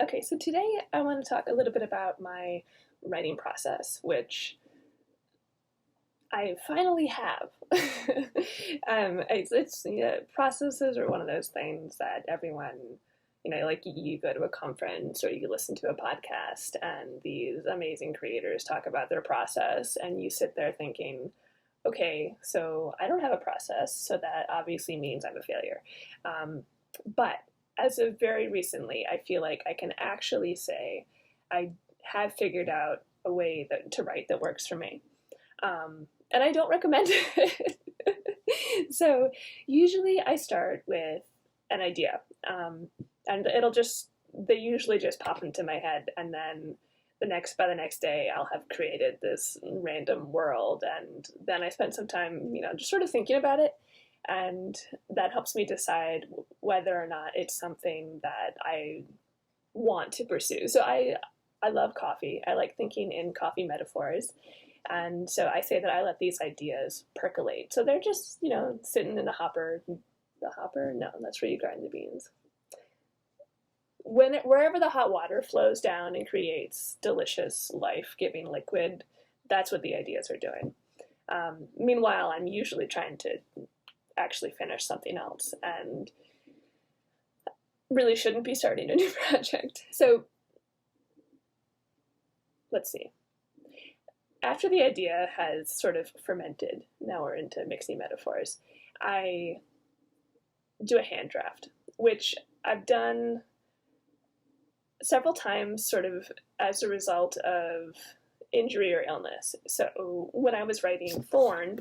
Okay, so today I want to talk a little bit about my writing process, which I finally have. Processes are one of those things that everyone, like you go to a conference or you listen to a podcast and these amazing creators talk about their process, and you sit there thinking, okay, so I don't have a process, so that obviously means I'm a failure. But as of very recently, I feel like I can actually say I have figured out a way to write that works for me. And I don't recommend it. So usually I start with an idea, and they usually just pop into my head, and then by the next day I'll have created this random world, and then I spend some time, just sort of thinking about it, and that helps me decide whether or not it's something that I want to pursue. So I love coffee. I like thinking in coffee metaphors. And so I say that I let these ideas percolate. So they're just, sitting in the hopper. The hopper? No, that's where you grind the beans. Wherever the hot water flows down and creates delicious, life-giving liquid, that's what the ideas are doing. Meanwhile, I'm usually trying to actually finish something else and really shouldn't be starting a new project. So let's see. After the idea has sort of fermented, now we're into mixing metaphors, I do a hand draft, which I've done several times sort of as a result of injury or illness. So when I was writing Thorn,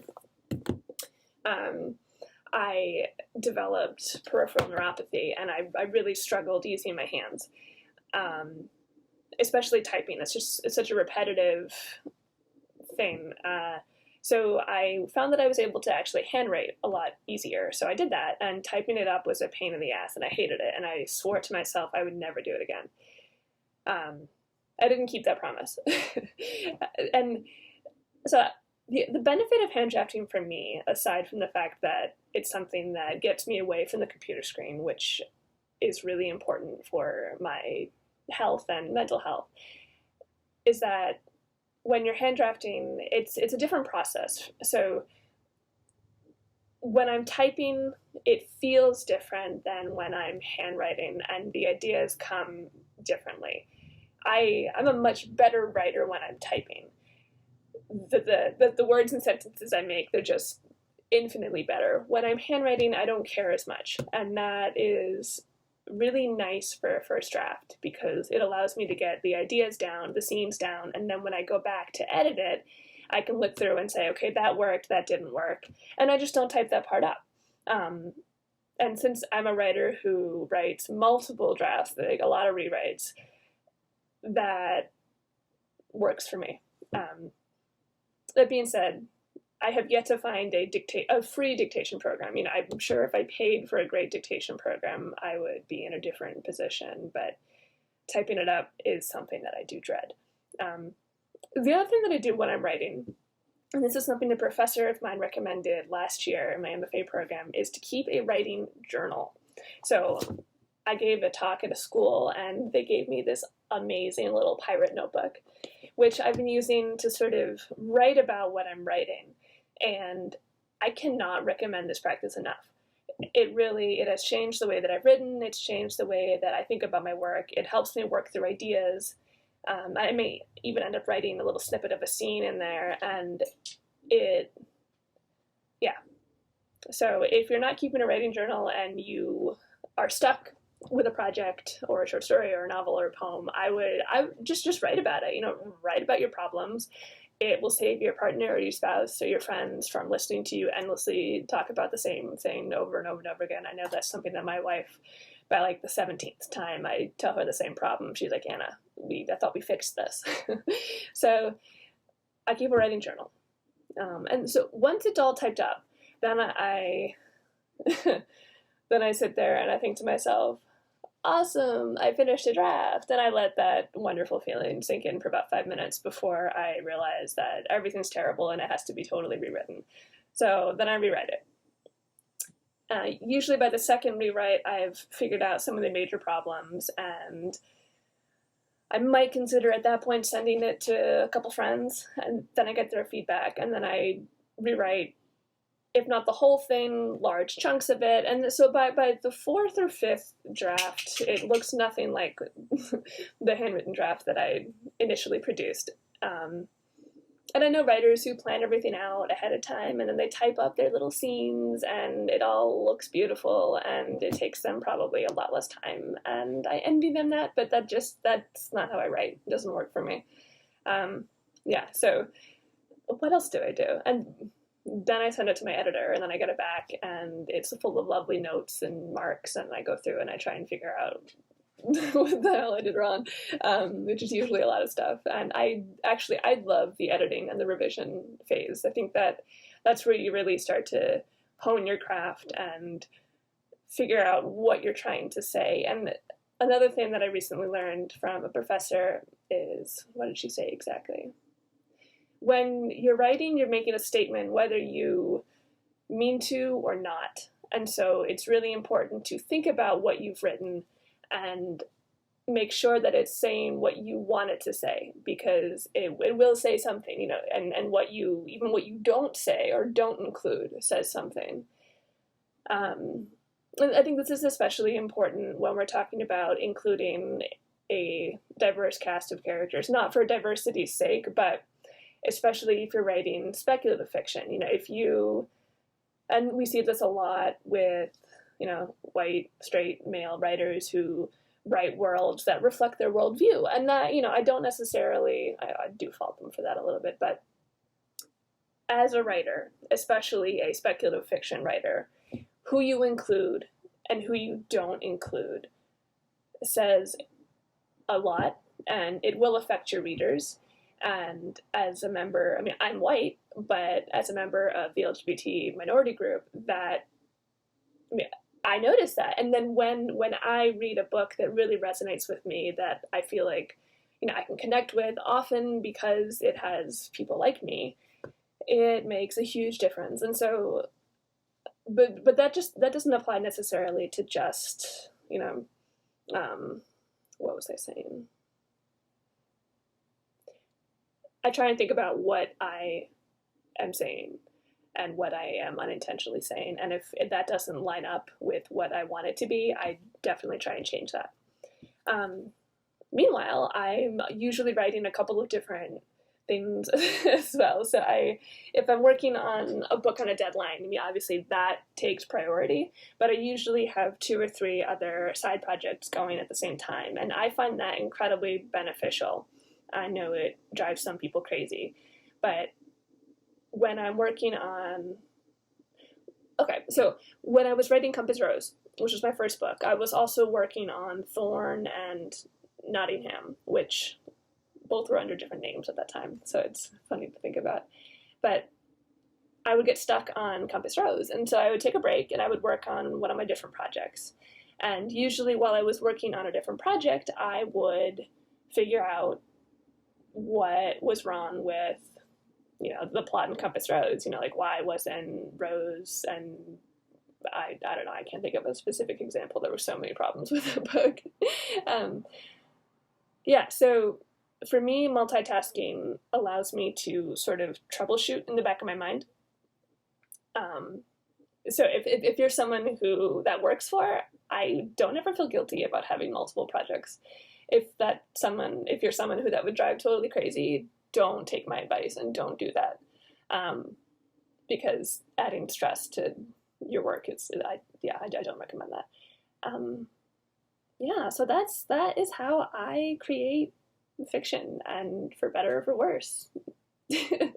I developed peripheral neuropathy, and I really struggled using my hands, especially typing. It's such a repetitive thing. So I found that I was able to actually handwrite a lot easier. So I did that, and typing it up was a pain in the ass, and I hated it. And I swore to myself I would never do it again. I didn't keep that promise. And so the benefit of hand drafting for me, aside from the fact that it's something that gets me away from the computer screen, which is really important for my health and mental health, is that when you're hand drafting, it's a different process. So when I'm typing, it feels different than when I'm handwriting, and the ideas come differently. I'm a much better writer when I'm typing. The words and sentences I make, they're just infinitely better. When I'm handwriting, I don't care as much, and that is really nice for a first draft because it allows me to get the ideas down, the scenes down, and then when I go back to edit it, I can look through and say, okay, that worked, that didn't work, and I just don't type that part up. And since I'm a writer who writes multiple drafts, like a lot of rewrites, that works for me. That being said, I have yet to find a free dictation program. I'm sure if I paid for a great dictation program, I would be in a different position, but typing it up is something that I do dread. The other thing that I do when I'm writing, and this is something a professor of mine recommended last year in my MFA program, is to keep a writing journal. So I gave a talk at a school, and they gave me this amazing little pirate notebook, which I've been using to sort of write about what I'm writing. And I cannot recommend this practice enough. It has changed the way that I've written. It's changed the way that I think about my work. It helps me work through ideas. I may even end up writing a little snippet of a scene in there, and yeah. So if you're not keeping a writing journal and you are stuck with a project or a short story or a novel or a poem, I would just write about it. Write about your problems. It will save your partner or your spouse or your friends from listening to you endlessly talk about the same thing over and over and over again. I know that's something that my wife, by like the 17th time I tell her the same problem, she's like, Anna, I thought we fixed this. So I keep a writing journal. And so once it's all typed up, then I then I sit there and I think to myself, awesome, I finished a draft. And I let that wonderful feeling sink in for about 5 minutes before I realize that everything's terrible and it has to be totally rewritten. So then I rewrite it. Usually by the second rewrite, I've figured out some of the major problems, and I might consider at that point sending it to a couple friends, and then I get their feedback, and then I rewrite, if not the whole thing, large chunks of it. And so by the fourth or fifth draft, it looks nothing like the handwritten draft that I initially produced. And I know writers who plan everything out ahead of time, and then they type up their little scenes, and it all looks beautiful, and it takes them probably a lot less time. And I envy them that, but that's not how I write. It doesn't work for me. Yeah, so what else do I do? And then I send it to my editor, and then I get it back, and it's full of lovely notes and marks, and I go through and I try and figure out what the hell I did wrong, which is usually a lot of stuff. And I love the editing and the revision phase. I think that's where you really start to hone your craft and figure out what you're trying to say. And another thing that I recently learned from a professor is, what did she say exactly? When you're writing, you're making a statement whether you mean to or not. And so it's really important to think about what you've written and make sure that it's saying what you want it to say, because it will say something, and what you don't say or don't include says something. And I think this is especially important when we're talking about including a diverse cast of characters, not for diversity's sake, but especially if you're writing speculative fiction. And we see this a lot with white, straight, male writers who write worlds that reflect their worldview. And that, I don't necessarily, I do fault them for that a little bit, but as a writer, especially a speculative fiction writer, who you include and who you don't include says a lot, and it will affect your readers. And as a member, I'm white, but as a member of the LGBT minority group, I notice that. And then when I read a book that really resonates with me, that I feel like, I can connect with, often because it has people like me, it makes a huge difference. And so, but that doesn't apply necessarily to just, what was I saying? I try and think about what I am saying and what I am unintentionally saying. And if that doesn't line up with what I want it to be, I definitely try and change that. Meanwhile, I'm usually writing a couple of different things as well. So if I'm working on a book on a deadline, obviously that takes priority, but I usually have 2 or 3 other side projects going at the same time. And I find that incredibly beneficial. I know it drives some people crazy, but when I'm working on, so when I was writing Compass Rose, which was my first book, I was also working on Thorn and Nottingham, which both were under different names at that time, so it's funny to think about. But I would get stuck on Compass Rose, and so I would take a break and I would work on one of my different projects. And usually while I was working on a different project, I would figure out what was wrong with the plot in Compass Rose, like why wasn't Rose, and I don't know, I can't think of a specific example. There were so many problems with the book. So for me, multitasking allows me to sort of troubleshoot in the back of my mind. So if you're someone who that works for, I don't ever feel guilty about having multiple projects. If you're someone who that would drive totally crazy, don't take my advice and don't do that, because adding stress to your work I don't recommend that. So that is how I create fiction, and for better or for worse. So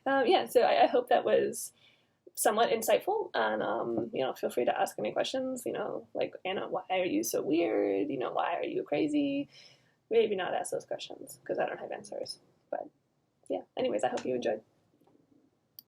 I hope that was somewhat insightful, and feel free to ask any questions, like, Anna, why are you so weird, why are you crazy? Maybe not ask those questions because I don't have answers, but anyways, I hope you enjoyed.